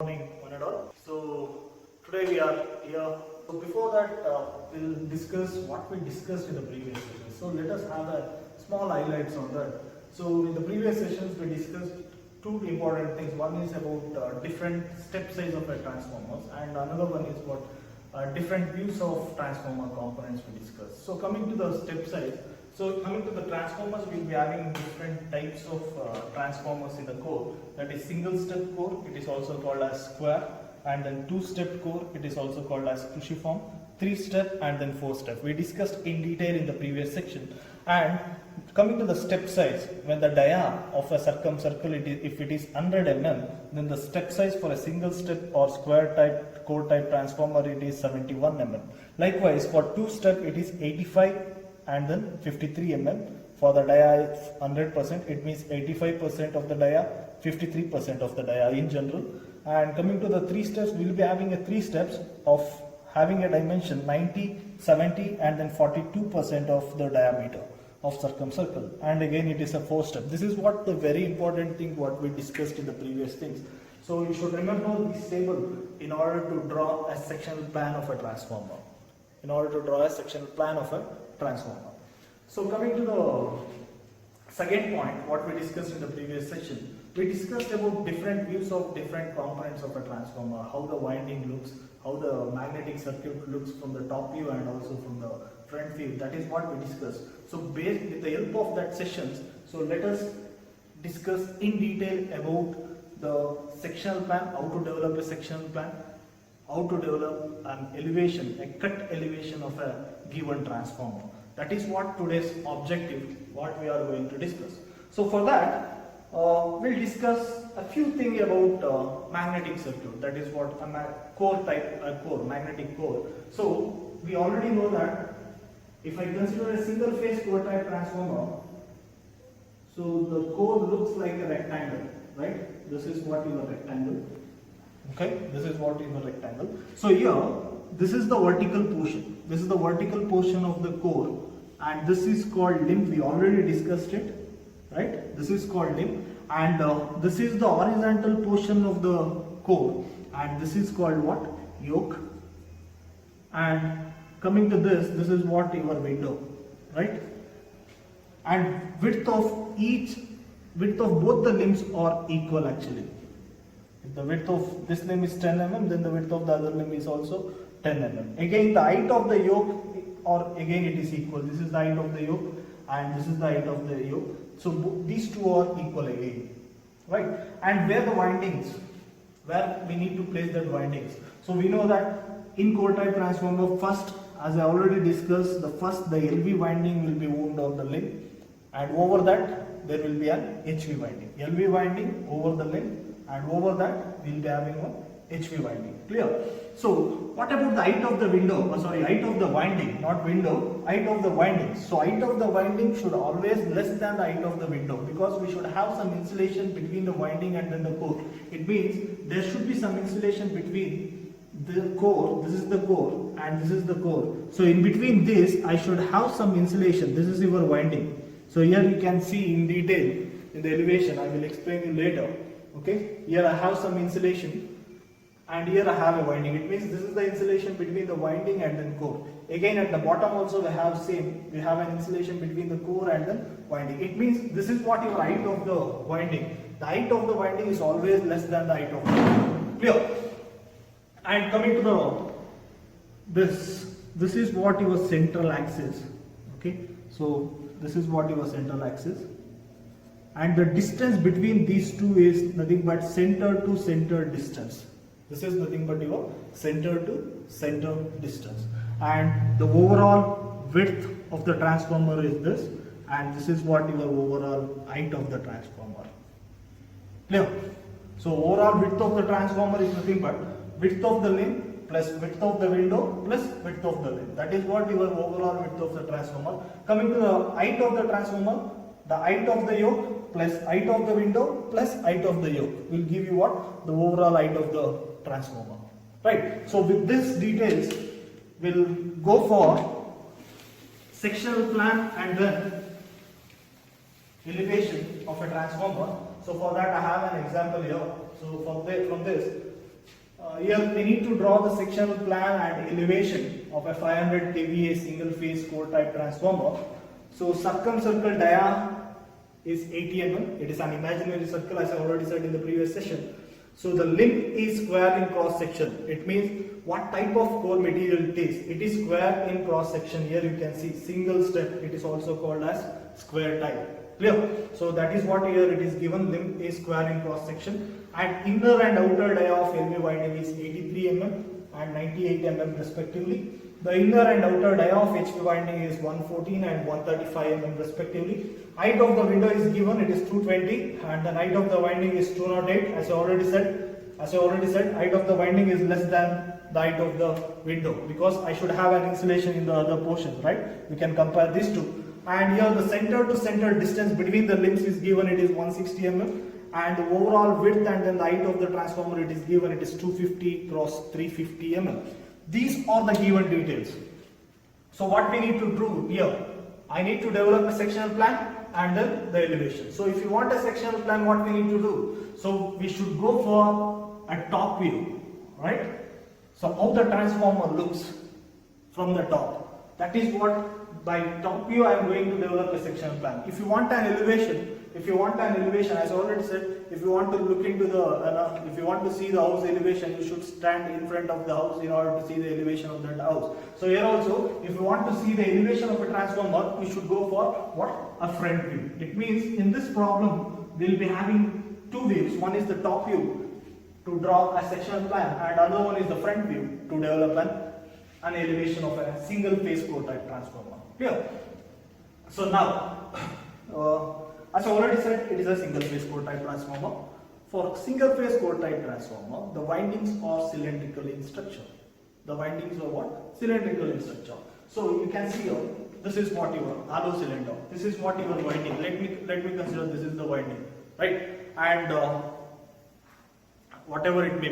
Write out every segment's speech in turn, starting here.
Morning, one and all. So today we are here. So before that, we'll discuss what we discussed in the previous session. So let us have a small highlights on that. So in the previous sessions, we discussed two important things. One is about different step size of a transformers, and another one is what different views of transformer components we discussed. So coming to the step size. So coming to the transformers, we'll be having different types of transformers in the core. That is single step core, it is also called as square, and then two step core, it is also called as cruciform, three step, and then four step. We discussed in detail in the previous section. And coming to the step size, when the dia of a circumcircle, if it is 100 mm, then the step size for a single step or square type core type transformer, it is 71 mm. Likewise, for two step, it is 85 and then 53 mm. For the dia 100%, it means 85% of the dia, 53% of the dia in general. And coming to the three steps, we will be having a three steps of having a dimension 90, 70 and then 42% of the diameter of circumcircle. And again it is a four step. This is what the very important thing what we discussed in the previous things. So you should remember this table in order to draw a sectional plan of a transformer. So coming to the second point, what we discussed in the previous section, we discussed about different views of different components of a transformer, how the winding looks, how the magnetic circuit looks from the top view and also from the front view. That is what we discussed. So based with the help of that sessions, so let us discuss in detail about the sectional plan, how to develop a sectional plan, how to develop an elevation, a cut elevation of a given transformer. That is what today's objective, what we are going to discuss. So for that, we'll discuss a few things about magnetic circuit. That is what a magnetic core. So we already know that if I consider a single phase core type transformer, so the core looks like a rectangle, right? This is what is a rectangle. Okay, this is what is a rectangle. So here, this is the vertical portion. This is the vertical portion of the core, and this is called limb. We already discussed it, right? This is called limb, and this is the horizontal portion of the core, and this is called what? Yoke. And coming to this is what your window, right? And width of both the limbs are equal actually. If the width of this limb is 10 mm, then the width of the other limb is also 10 mm. Again, the height of the yoke, or again it is equal. This is the height of the yoke and this is the height of the yoke. So these two are equal again, right? And where the windings, where we need to place that windings. So we know that in core type transformer, first, as I already discussed, the LV winding will be wound on the limb, and over that there will be an HV winding. LV winding over the limb, and over that we will be having one HV winding. Clear? So what about the height of the height of the winding, not window, height of the winding. So height of the winding should always less than the height of the window, because we should have some insulation between the winding and then the core. It means there should be some insulation between the core, this is the core, and this is the core. So in between this, I should have some insulation. This is your winding. So here you can see in detail in the elevation. I will explain you later. Okay, here I have some insulation, and here I have a winding. It means this is the insulation between the winding and then core. Again at the bottom also we have an insulation between the core and the winding. It means this is what your height of the winding. The height of the winding is always less than the height of the winding. Clear? And coming to this is what your central axis. Okay, so this is what your central axis. And the distance between these two is nothing but center to center distance. This is nothing but your center to center distance. And the overall width of the transformer is this, and this is what your overall height of the transformer. Clear? So overall width of the transformer is nothing but width of the limb plus width of the window plus width of the limb. That is what your overall width of the transformer. Coming to the height of the transformer, the height of the yoke plus height of the window plus height of the yoke will give you what? The overall height of the transformer. Right. So with this details, we'll go for sectional plan and then elevation of a transformer. So for that I have an example here. So from this, here we need to draw the sectional plan and elevation of a 500 kVA single phase core type transformer. So circumcircle dia is 80 mm. It is an imaginary circle, as I already said in the previous session. So the limb is square in cross section. It means what type of core material it is. It is square in cross section. Here you can see single step. It is also called as square type. Clear? So that is what here it is given. Limb is square in cross section. And inner and outer dia of LV winding is 83 mm and 98 mm respectively. The inner and outer dia of HV winding is 114 and 135 mm respectively. Height of the window is given, it is 220, and the height of the winding is 208. As I already said, height of the winding is less than the height of the window, because I should have an insulation in the other portions, right? We can compare these two. And here the center to center distance between the limbs is given, it is 160 mm. And the overall width and then the height of the transformer it is given, it is 250 cross 350 mm. These are the given details. So what we need to do here, I need to develop a sectional plan and then the elevation. So if you want a sectional plan, what we need to do? So we should go for a top view, right? So how the transformer looks from the top. That is what, by top view I am going to develop a sectional plan. If you want an elevation, as I already said, if you want to look into the, if you want to see the house elevation, you should stand in front of the house in order to see the elevation of that house. So here also, if you want to see the elevation of a transformer, you should go for what? A front view. It means in this problem, we will be having two views. One is the top view to draw a sectional plan, and another one is the front view to develop an elevation of a single phase core type transformer. Clear? So now, as I already said, it is a single phase core type transformer. For single phase core type transformer, the windings are cylindrical in structure. The windings are what? Cylindrical in structure. So you can see here, this is what your hollow cylinder. This is what your winding. Let me consider this is the winding, right? And whatever it may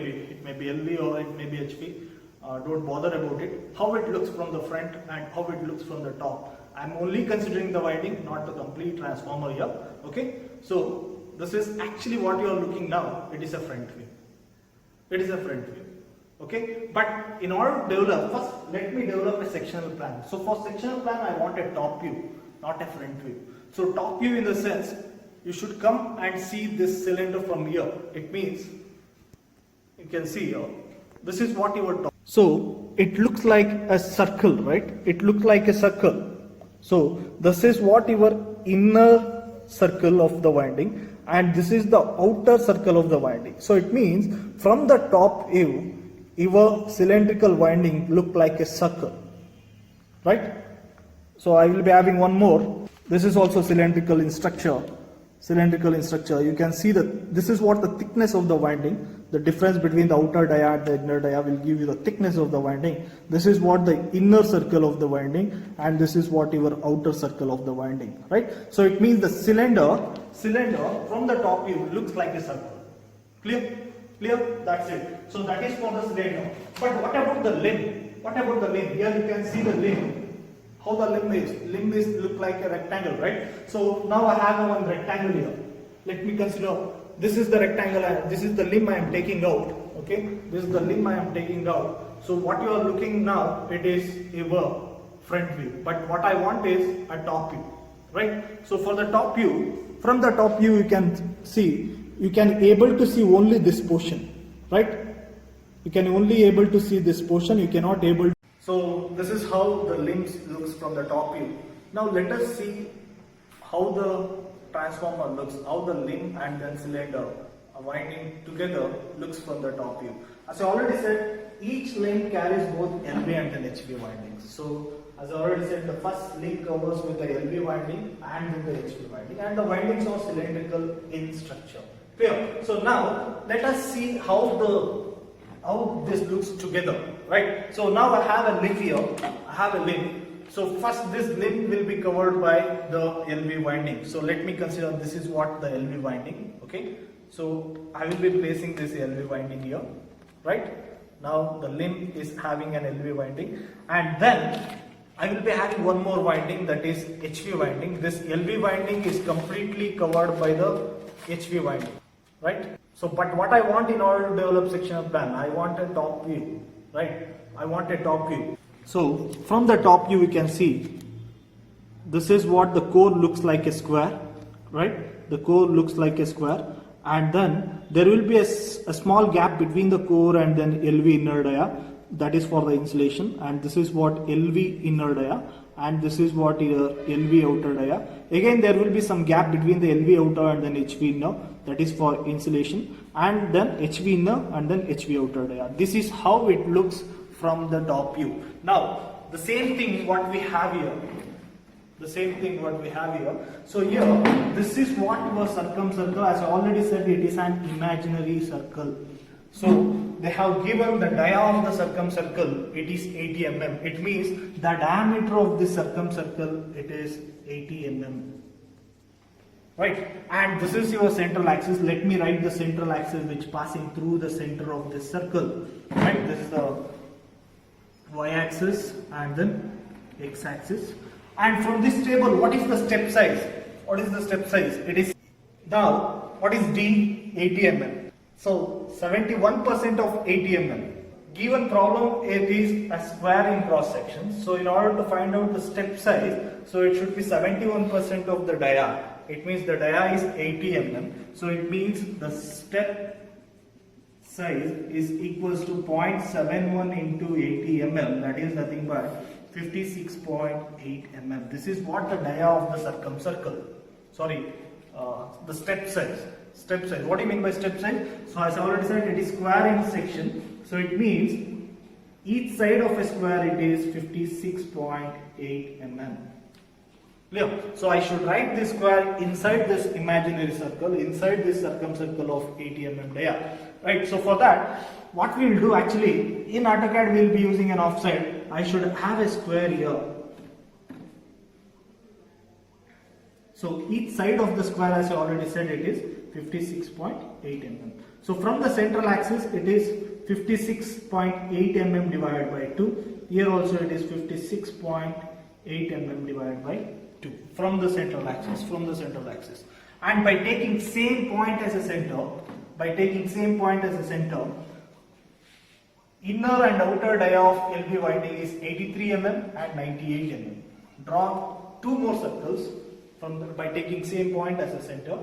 be LV or it may be HP. Don't bother about it. How it looks from the front and how it looks from the top. I'm only considering the winding, not the complete transformer here. Okay, so this is actually what you are looking now. It is a front view. It is a front view. Okay, but in order to develop, first let me develop a sectional plan. So for sectional plan, I want a top view, not a front view. So top view in the sense, you should come and see this cylinder from here. It means you can see here. This is what you are talking. So it looks like a circle, right? It looks like a circle. So this is what your inner circle of the winding, and this is the outer circle of the winding. So it means from the top view, your cylindrical winding look like a circle, right? So I will be having one more. This is also cylindrical in structure. Cylindrical in structure. You can see that this is what the thickness of the winding. The difference between the outer dia and the inner dia will give you the thickness of the winding. This is what the inner circle of the winding, and this is what your outer circle of the winding, right? So it means the cylinder from the top view looks like a circle. Clear? That's it. So that is for the cylinder. But what about the limb? Here you can see the limb. How the limb is? Limb is look like a rectangle, right? So now I have one rectangle here. Let me consider. This is the rectangle and this is the limb I am taking out. Okay, this is the limb I am taking out. So what you are looking now, it is your front view. But what I want is a top view, right? So for the top view, from the top view you can see, you can able to see only this portion, right? You can only able to see this portion. You cannot able. So this is how the limbs looks from the top view. Now let us see how the transformer looks, how the limb and then cylinder winding together looks from the top view. As I already said, each limb carries both LV and then HV windings. So as I already said, the first link covers with the LV winding and then the HV winding, and the windings are cylindrical in structure. Clear? So now let us see how this looks together, right? So now I have a limb here. I have a limb. So first this limb will be covered by the LV winding. So let me consider this is what the LV winding. Okay. So I will be placing this LV winding here, right? Now the limb is having an LV winding, and then I will be having one more winding, that is HV winding. This LV winding is completely covered by the HV winding, right? So, but what I want in order to develop sectional plan, I want a top view, right? I want a top view. So, from the top view, we can see this is what the core looks like a square, right? The core looks like a square, and then there will be a small gap between the core and then LV inner dia. That is for the insulation, and this is what LV inner dia, and this is what LV outer dia. Again, there will be some gap between the LV outer and then HV inner, that is for insulation, and then HV inner and then HV outer dia. This is how it looks from the top view. Now, the same thing what we have here. So here, this is what your circumcircle, as I already said, it is an imaginary circle. So they have given the dia of the circumcircle, it is 80 mm. It means the diameter of this circumcircle, it is 80 mm. Right? And this is your central axis. Let me write the central axis which passing through the center of this circle. Right? This is the y-axis and then x-axis. And from this table, what is the step size? It is now, what is D? 80 mm. So 71% of 80 mm. Given problem, it is a square in cross section. So in order to find out the step size, so it should be 71% of the dia. It means the dia is 80 mm. So it means the step size is equals to 0.71 into 80 mm. That is nothing but 56.8 mm. This is what the dia of the circumcircle. The step size. What do you mean by step size? So as I already said, it is square in section. So it means each side of a square it is 56.8 mm. Clear? So I should write this square inside this imaginary circle, inside this circumcircle of 80 mm dia. Right? So for that, what we will do actually, in AutoCAD we will be using an offset. I should have a square here. So each side of the square, as I already said, it is 56.8 mm. So from the central axis, it is 56.8 mm divided by 2. Here also it is 56.8 mm divided by 2. From the central axis. And by taking same point as a center, inner and outer dia of LV winding is 83 mm and 98 mm. Draw two more circles by taking same point as a center.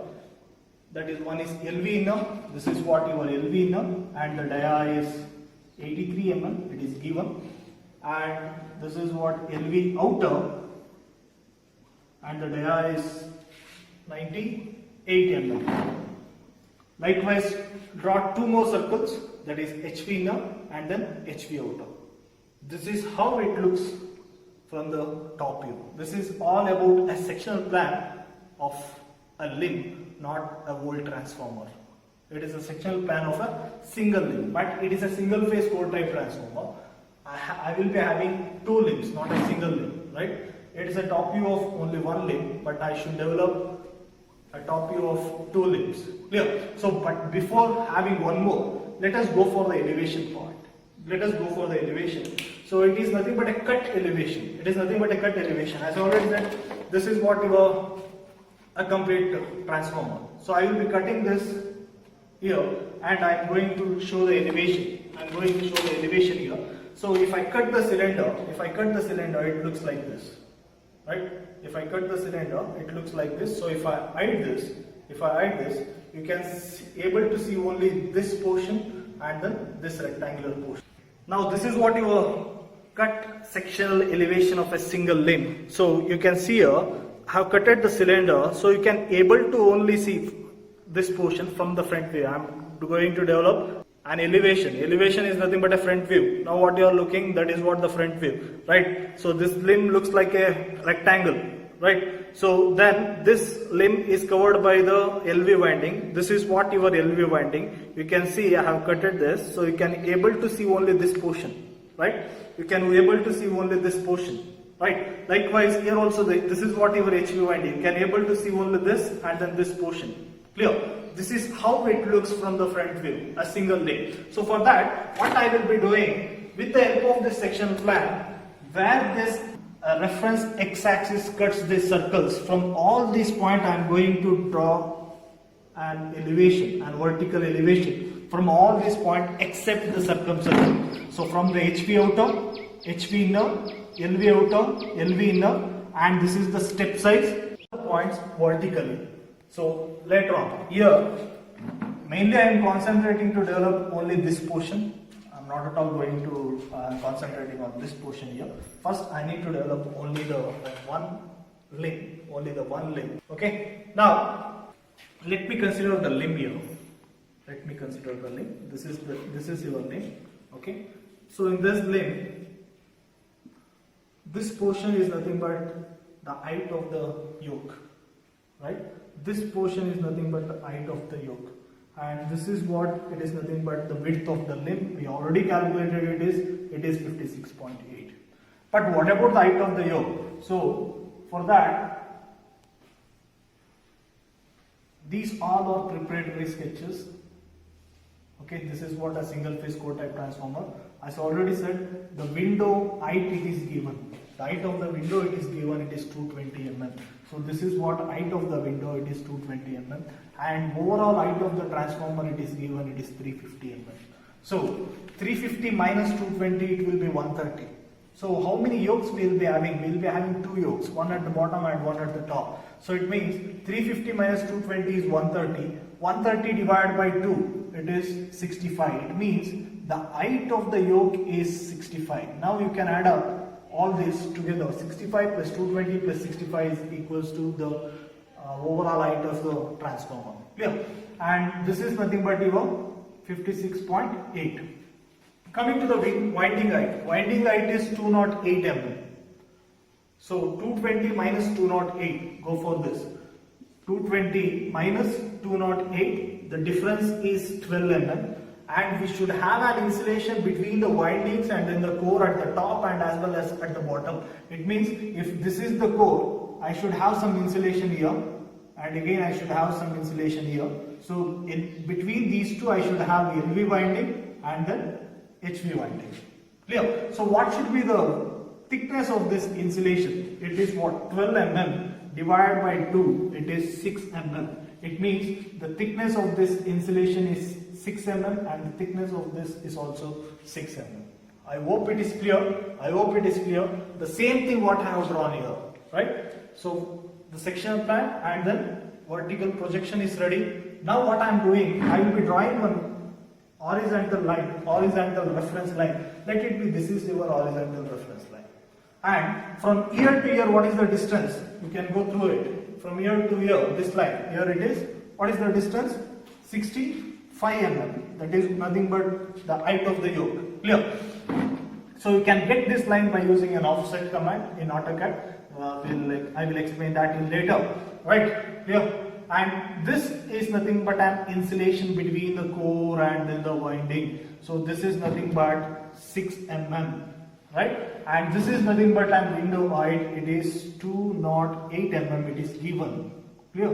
That is, one is LV inner, this is what your LV inner, and the dia is 83 mm, it is given, and this is what LV outer, and the dia is 98 mm. Likewise, draw two more circles, that is HV inner and then HV outer. This is how it looks from the top view. This is all about a sectional plan of a limb, not a volt transformer. It is a sectional plan of a single limb, but it is a single phase core type transformer. I will be having two limbs, not a single limb, right? It is a top view of only one limb, but I should develop a top view of two limbs. Clear? So, but before having one more, let us go for the elevation part. So it is nothing but a cut elevation. As I already said, this is what a complete transformer. So I will be cutting this here, and I am going to show the elevation. Here. So if I cut the cylinder, it looks like this, right? If I cut the cylinder, it looks like this. So if I hide this, you can able to see only this portion and then this rectangular portion. Now this is what your cut sectional elevation of a single limb. So you can see here, I have cutted the cylinder, so you can able to only see this portion from the front view. I am going to develop an elevation. Elevation is nothing but a front view. Now what you are looking, that is what the front view, right? So this limb looks like a rectangle, right? So then this limb is covered by the LV winding. This is what your LV winding. You can see I have cutted this, so you can able to see only this portion, right? You can able to see only this portion. Right. Likewise, here also this is what your HV winding. You can able to see only this and then this portion. Clear? This is how it looks from the front view, a single limb. So for that, what I will be doing with the help of this sectional plan, where this reference x-axis cuts these circles, from all these points I am going to draw an elevation and vertical elevation from all these points except the circumcircle. So from the HV outer, HV inner, LV outer, LV inner, and this is the step size points vertically. So later on, here mainly I am concentrating to develop only this portion. I am not at all going to concentrating on this portion here. First I need to develop only the one limb, okay. Now let me consider the limb here. Let me consider the limb. This is your limb, okay. So in this limb, this portion is nothing but the height of the yoke, right? This portion is nothing but the height of the yoke, and this is what it is nothing but the width of the limb. We already calculated it is 56.8. But what about the height of the yoke? So for that, these all are preparatory sketches. Okay, this is what a single phase core type transformer. As already said, the window height it is given. The height of the window it is given, it is 220 mm. So this is what height of the window, it is 220 mm. And overall height of the transformer it is given, it is 350 mm. So 350 minus 220, it will be 130. So how many yokes we will be having? We will be having two yokes, one at the bottom and one at the top. So it means 350 minus 220 is 130. 130 divided by 2, it is 65. It means the height of the yoke is 65. Now you can add up all this together. 65 plus 220 plus 65 is equals to the overall height of the transformer. Clear? And this is nothing but your 56.8. Coming to the winding height. Winding height is 208 mm. So 220 minus 208. Go for this. 220 minus 208. The difference is 12 mm. And we should have an insulation between the windings and then the core at the top and as well as at the bottom. It means if this is the core, I should have some insulation here, and again I should have some insulation here. So in between these two I should have LV winding and then HV winding. Clear? So what should be the thickness of this insulation? It is what? 12 mm divided by 2, it is 6 mm. It means the thickness of this insulation is 6 mm and the thickness of this is also 6 mm. I hope it is clear. The same thing what I have drawn here, right? So the sectional plan and then vertical projection is ready. Now what I am doing, I will be drawing one horizontal line, horizontal reference line. Let it be, this is your horizontal reference line. And from here to here, what is the distance? You can go through it. From here to here, this line, here it is. What is the distance? 65 mm. That is nothing but the height of the yoke. Clear? So you can get this line by using an offset command in AutoCAD. I will explain that in later. Right? Clear? And this is nothing but an insulation between the core and then the winding. So this is nothing but 6 mm. Right? And this is nothing but an window height. It is 208 mm. It is given. Clear?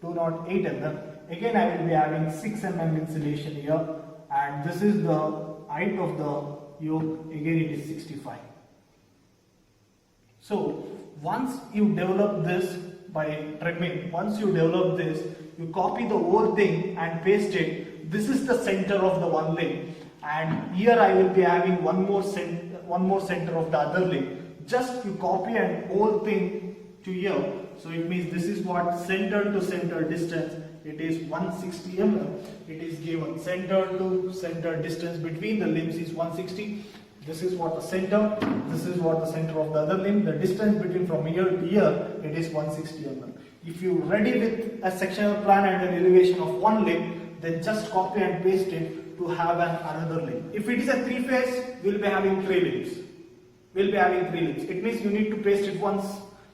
208 mm. Again I will be having 6 mm insulation here, and this is the height of the yoke. Again it is 65. So once you develop this by trimming, you copy the whole thing and paste it. This is the center of the one limb, and here I will be having one more center of the other limb. Just you copy and whole thing to here. So it means this is what center to center distance. It is 160 mm. It is given. Center to center distance between the limbs is 160. This is what the center. This is what the center of the other limb. The distance between from here to here, it is 160 mm. If you ready with a sectional plan and an elevation of one limb, then just copy and paste it to have another limb. If it is a three phase, we will be having three limbs. It means you need to paste it once,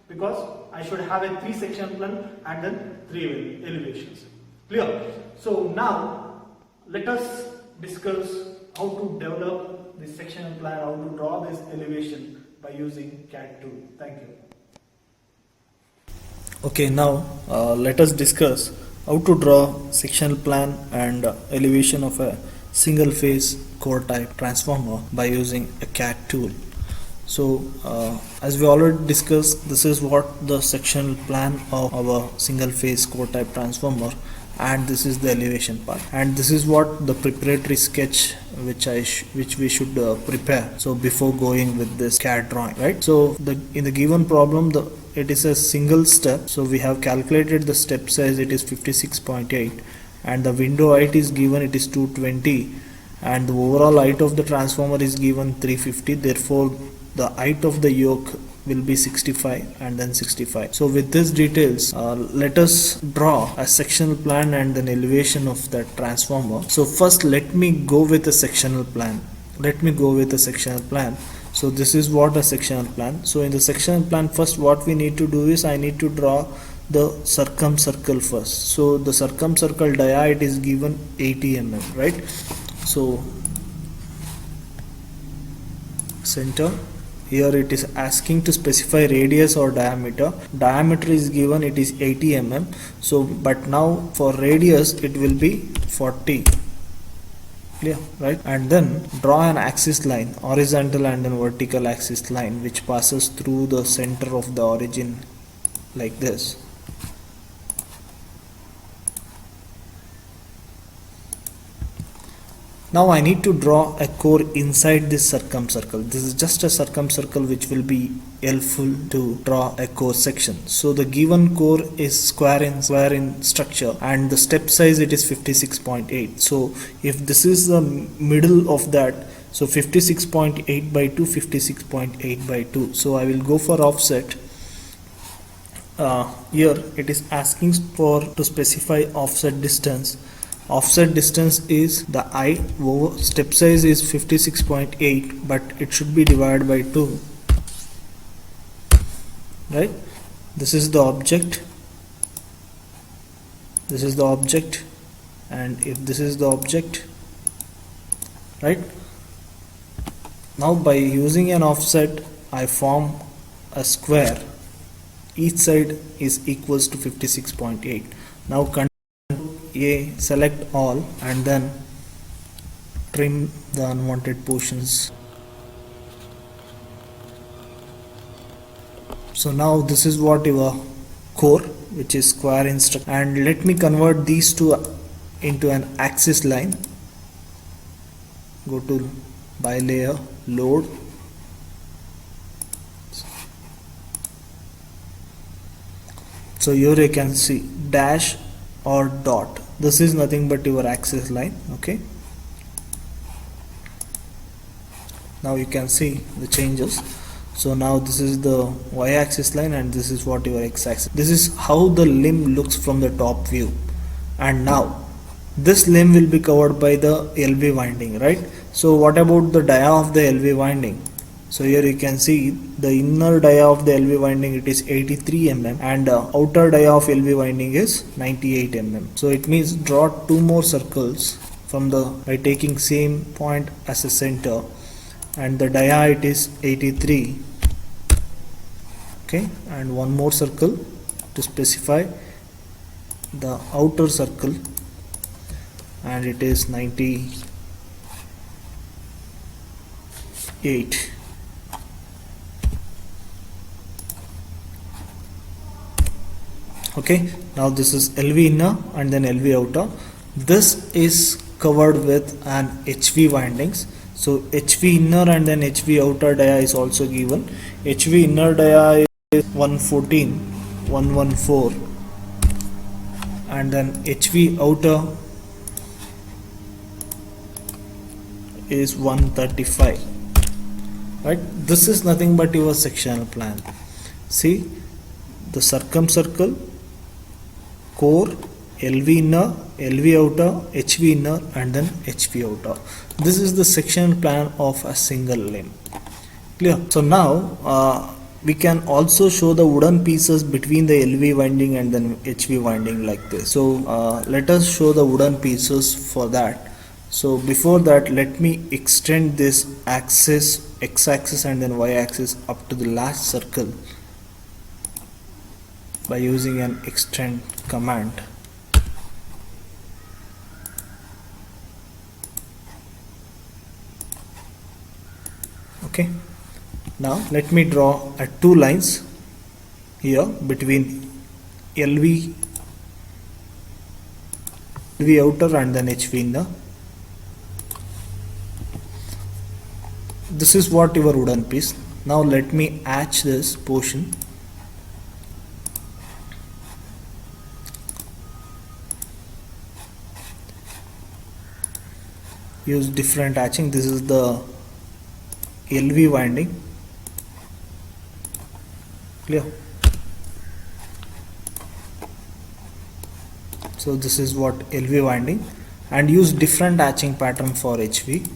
because I should have a 3 section plan and then 3 elevations. Clear? So now let us discuss how to develop this sectional plan, how to draw this elevation by using CAD tool. Thank you. Okay, now let us discuss how to draw sectional plan and elevation of a single phase core type transformer by using a CAD tool. So as we already discussed, this is what the sectional plan of our single phase core type transformer, and this is the elevation part, and this is what the preparatory sketch which we should prepare, so before going with this CAD drawing, right? So in the given problem, it is a single step, so we have calculated the step size, it is 56.8, and the window height is given, it is 220, and the overall height of the transformer is given 350. Therefore the height of the yoke will be 65 and then 65. So with these details, let us draw a sectional plan and an elevation of that transformer. So first let me go with a sectional plan. So this is what a sectional plan. So in the sectional plan, first what we need to do is I need to draw the circumcircle first. So the circumcircle dia, it is given 80 mm, right? So center, here it is asking to specify radius or diameter. Diameter is given, it is 80 mm. So but now for radius it will be 40. Clear, right? And then draw an axis line, horizontal and then vertical axis line, which passes through the center of the origin like this. Now I need to draw a core inside this circumcircle. This is just a circumcircle which will be helpful to draw a core section. So the given core is square in structure, and the step size, it is 56.8. So if this is the middle of that, so 56.8 by 2, 56.8 by 2. So I will go for offset. Here it is asking to specify offset distance. Offset distance is the I over step size is 56.8, but it should be divided by 2, right? This is the object, and if this is the object, right? Now by using an offset, I form a square. Each side is equals to 56.8. Now select all and then trim the unwanted portions. So now this is what your core, which is square in structure, and let me convert these two into an axis line. Go to bilayer, load, so here you can see dash or dot. This is nothing but your axis line. Okay, now you can see the changes. So now this is the y-axis line and this is what your x-axis. This is how the limb looks from the top view. And now this limb will be covered by the LV winding, right? So what about the dia of the LV winding? So here you can see the inner dia of the LV winding, it is 83 mm, and outer dia of LV winding is 98 mm. So it means draw two more circles by taking same point as a center, and the dia, it is 83. Okay, and one more circle to specify the outer circle, and it is 98. Okay, now this is LV inner and then LV outer. This is covered with an HV windings. So HV inner and then HV outer dia is also given. HV inner dia is 114, 114, and then HV outer is 135. Right, this is nothing but your sectional plan. See, the circumcircle, core, LV inner, LV outer, HV inner, and then HV outer. This is the sectional plan of a single limb. Clear? So now we can also show the wooden pieces between the LV winding and then HV winding like this. So let us show the wooden pieces for that. So before that, let me extend this axis, x-axis and then y-axis up to the last circle by using an extend command. Okay, now let me draw two lines here between LV LV outer and then HV inner. This is what your wooden piece. Now let me hatch this portion. Use different hatching. This is the LV winding. Clear? So this is what LV winding, and use different hatching pattern for HV.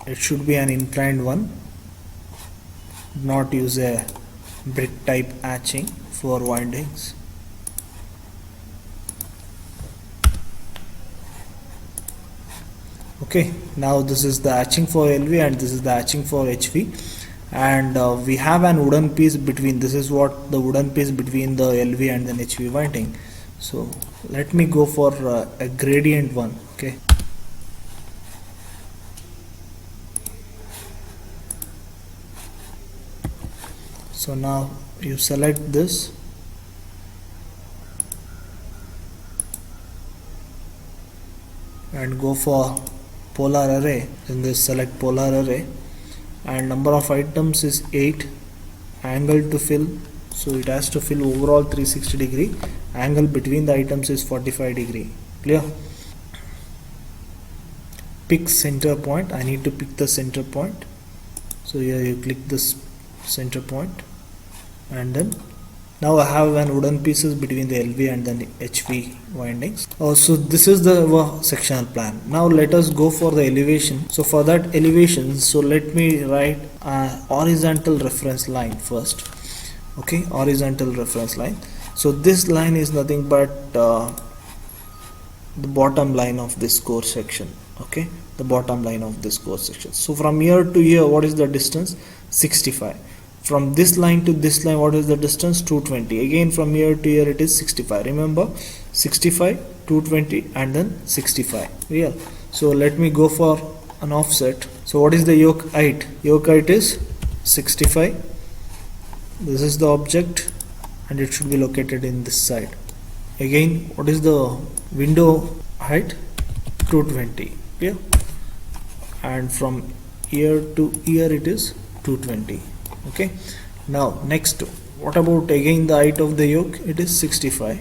It should be an inclined one. Not use a brick type hatching for windings. Okay, now this is the hatching for LV and this is the hatching for HV, and we have an wooden piece between. This is what the wooden piece between the LV and then HV winding. So let me go for a gradient one. Okay, so now you select this and go for polar array. In this, select polar array, and number of items is 8. Angle to fill, so it has to fill overall 360 degree. Angle between the items is 45 degree. Clear? Pick center point. I need to pick the center point. So here you click this center point, and then now I have an wooden pieces between the LV and then HV windings. So this is the sectional plan. Now let us go for the elevation. So for that elevation, so let me write a horizontal reference line first. Okay, horizontal reference line. So this line is nothing but the bottom line of this core section. Okay, the bottom line of this core section. So from here to here, what is the distance? 65. From this line to this line, what is the distance? 220. Again from here to here it is 65. Remember, 65, 220 and then 65. Real. So let me go for an offset. So what is the yoke height? Yoke height is 65. This is the object and it should be located in this side. Again, what is the window height? 220. Yeah. And from here to here it is 220. Okay, now next, what about again the height of the yoke? It is 65.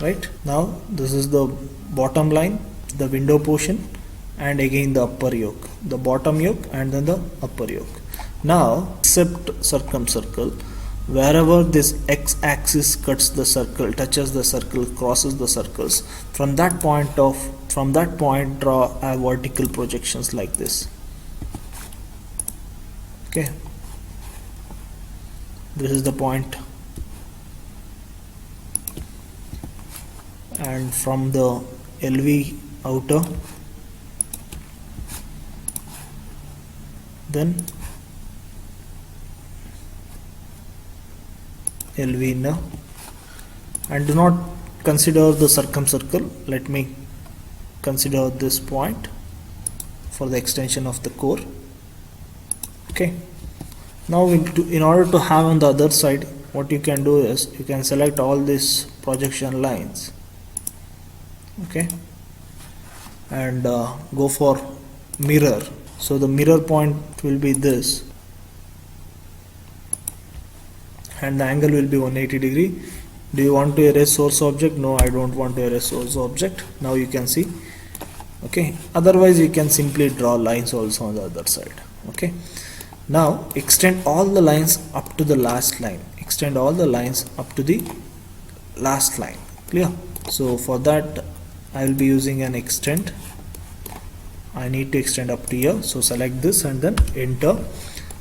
Right, now this is the bottom line, the window portion, and again the upper yoke, the bottom yoke and then the upper yoke. Now except circumcircle, wherever this x-axis cuts the circle, touches the circle, crosses the circles, from that point draw a vertical projections like this. Okay, this is the point, and from the LV outer, then LV inner, and do not consider the circumcircle. Let me consider this point for the extension of the core. Okay, now in order to have on the other side, what you can do is you can select all these projection lines. Okay, and go for mirror. So the mirror point will be this, and the angle will be 180 degree. Do you want to erase source object? No, I don't want to erase source object. Now you can see. Okay, otherwise you can simply draw lines also on the other side. Okay, now extend all the lines up to the last line. Extend all the lines up to the last line. Clear? So for that I will be using an extend. I need to extend up to here. So select this and then enter.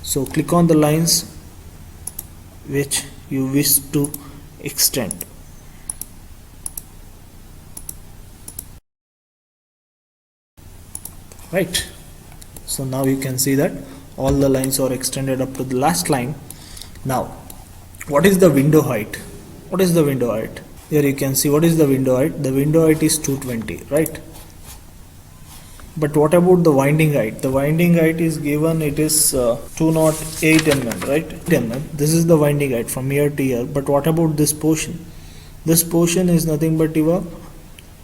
So click on the lines which you wish to extend. Right, so now you can see that all the lines are extended up to the last line. Now what is the window height? What is the window height? Here you can see what is the window height. The window height is 220, right? But what about the winding height? The winding height is given, it is 208 mm, right? 8 mm. This is the winding height from here to here. But what about this portion? This portion is nothing but your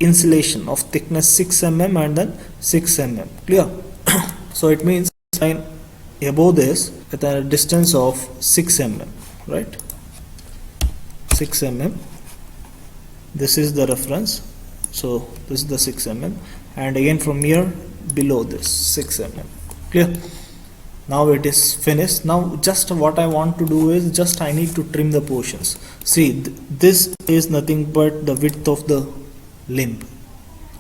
insulation of thickness 6 mm and then 6 mm. Clear? So it means line above this at a distance of 6 mm, right? 6 mm. This is the reference. So this is the 6 mm. And again from here below this 6 mm. Clear? Now it is finished. Now just what I want to do is just I need to trim the portions. See, this is nothing but the width of the limb.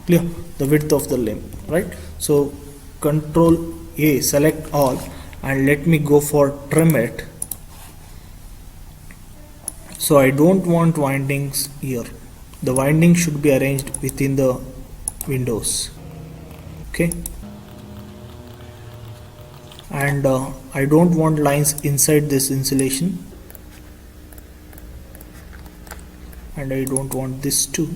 Clear? The width of the limb, right? So Control A, select all, and let me go for trim it. So I don't want windings here. The winding should be arranged within the windows. Okay, and I don't want lines inside this insulation, and I don't want this too.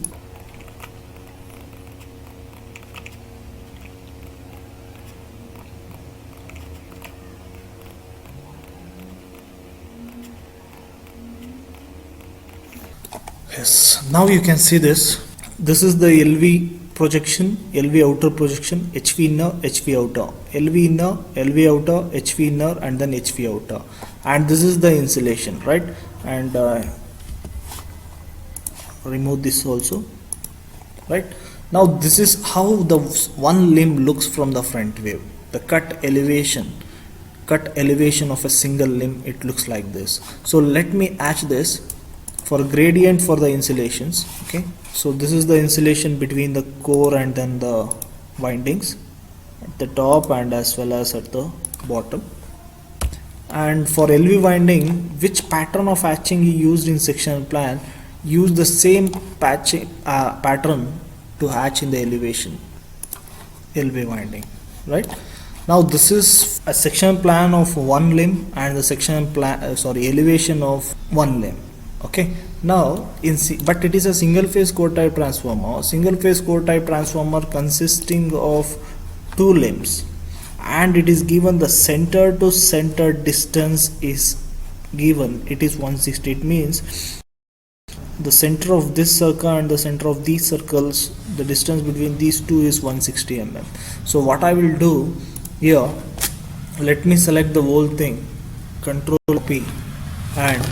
Yes, now you can see this. This is the LV projection, LV outer projection, HV inner, HV outer, LV inner, LV outer, HV inner, and then HV outer. And this is the insulation, right? And remove this also, right? Now this is how the one limb looks from the front view. The cut elevation of a single limb, it looks like this. So let me etch this for gradient for the insulations. Okay, so this is the insulation between the core and then the windings at the top and as well as at the bottom. And for LV winding, which pattern of hatching you used in sectional plan, use the same pattern to hatch in the elevation LV winding, right? Now this is a sectional plan of one limb and the sectional plan elevation of one limb. Okay, now but it is a single phase core type transformer. Single phase core type transformer consisting of two limbs, and it is given the center to center distance is given, it is 160. It means the center of this circle and the center of these circles, the distance between these two is 160 mm. So what I will do here, let me select the whole thing, Control P, and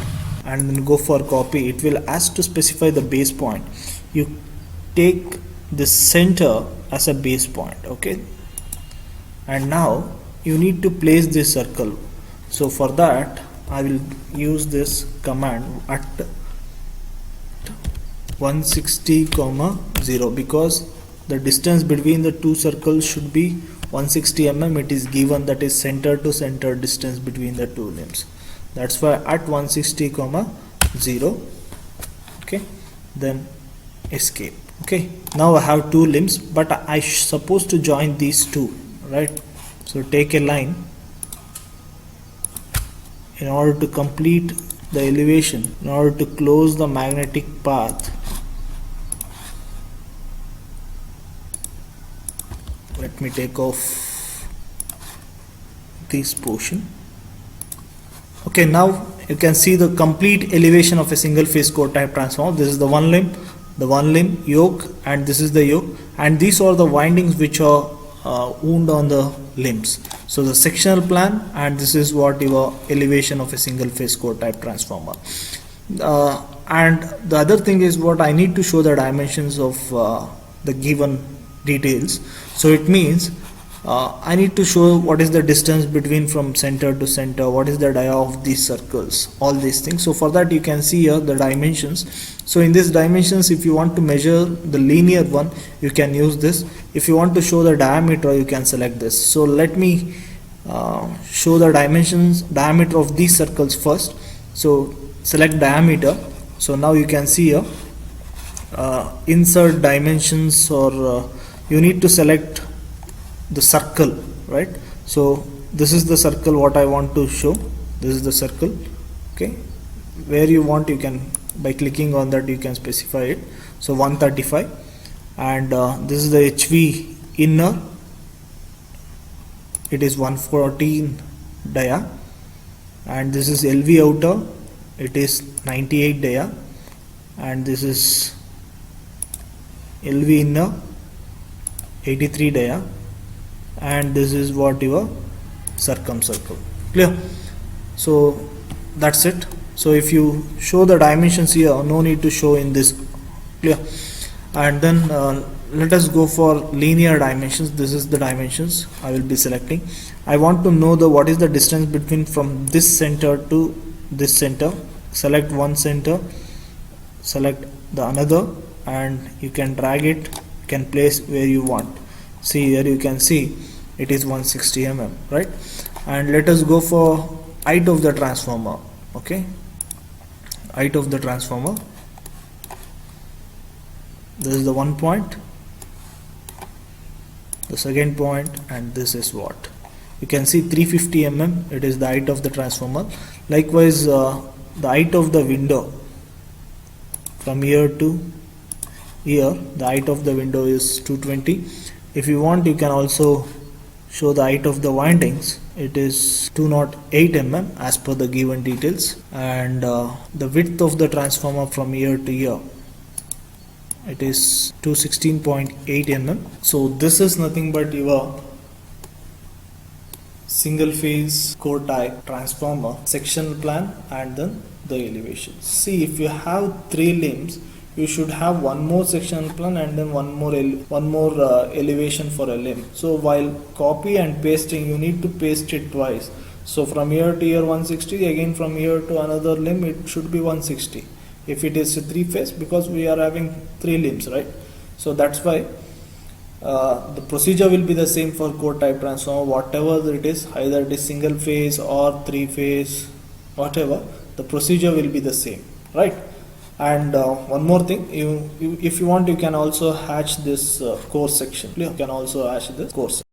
then go for copy. It will ask to specify the base point. You take the center as a base point. Okay, and now you need to place this circle. So for that I will use this command at 160, 0, because the distance between the two circles should be 160 mm. It is given, that is center to center distance between the two limbs. That's why at 160, 0. Okay, then escape. Okay, now I have two limbs, but I supposed to join these two, right? So take a line in order to complete the elevation, in order to close the magnetic path. Let me take off this portion. Okay, now you can see the complete elevation of a single phase core type transformer. This is the one limb yoke, and this is the yoke, and these are the windings which are wound on the limbs. So the sectional plan, and this is what your elevation of a single phase core type transformer. And the other thing is what I need to show the dimensions of the given details. So it means I need to show what is the distance between from center to center, what is the dia of these circles, all these things. So for that you can see here the dimensions. So in these dimensions, if you want to measure the linear one, you can use this. If you want to show the diameter, you can select this. So let me show the diameter of these circles first. So select diameter. So now you can see here insert dimensions, or you need to select the circle, right? So this is the circle what I want to show. This is the circle. Okay, where you want, you can, by clicking on that, you can specify it. So 135, and this is the HV inner, it is 114 dia, and this is LV outer, it is 98 dia, and this is LV inner 83 dia, and this is what your circumcircle. Clear? So that's it. So if you show the dimensions here, no need to show in this. Clear? And then let us go for linear dimensions. This is the dimensions I will be selecting. I want to know what is the distance between from this center to this center. Select one center, select the another, and you can drag it, you can place where you want. See here, you can see it is 160 mm, right? And let us go for height of the transformer. Okay, height of the transformer, this is the one point, the second point, and this is what you can see 350 mm, it is the height of the transformer. Likewise, the height of the window from here to here, the height of the window is 220. If you want, you can also show the height of the windings, it is 208 mm as per the given details, and the width of the transformer from here to here, it is 216.8 mm. So this is nothing but your single phase core type transformer sectional plan and then the elevation. See, if you have 3 limbs, you should have one more sectional plan and then one more elevation for a limb. So while copy and pasting, you need to paste it twice. So from here to here 160, again from here to another limb it should be 160 if it is a 3 phase, because we are having 3 limbs, right? So that's why the procedure will be the same for core type transformer, whatever it is, either it is single phase or 3 phase, whatever, the procedure will be the same, right? And one more thing, if you want, you can also hatch this core section. You can also hatch this core section.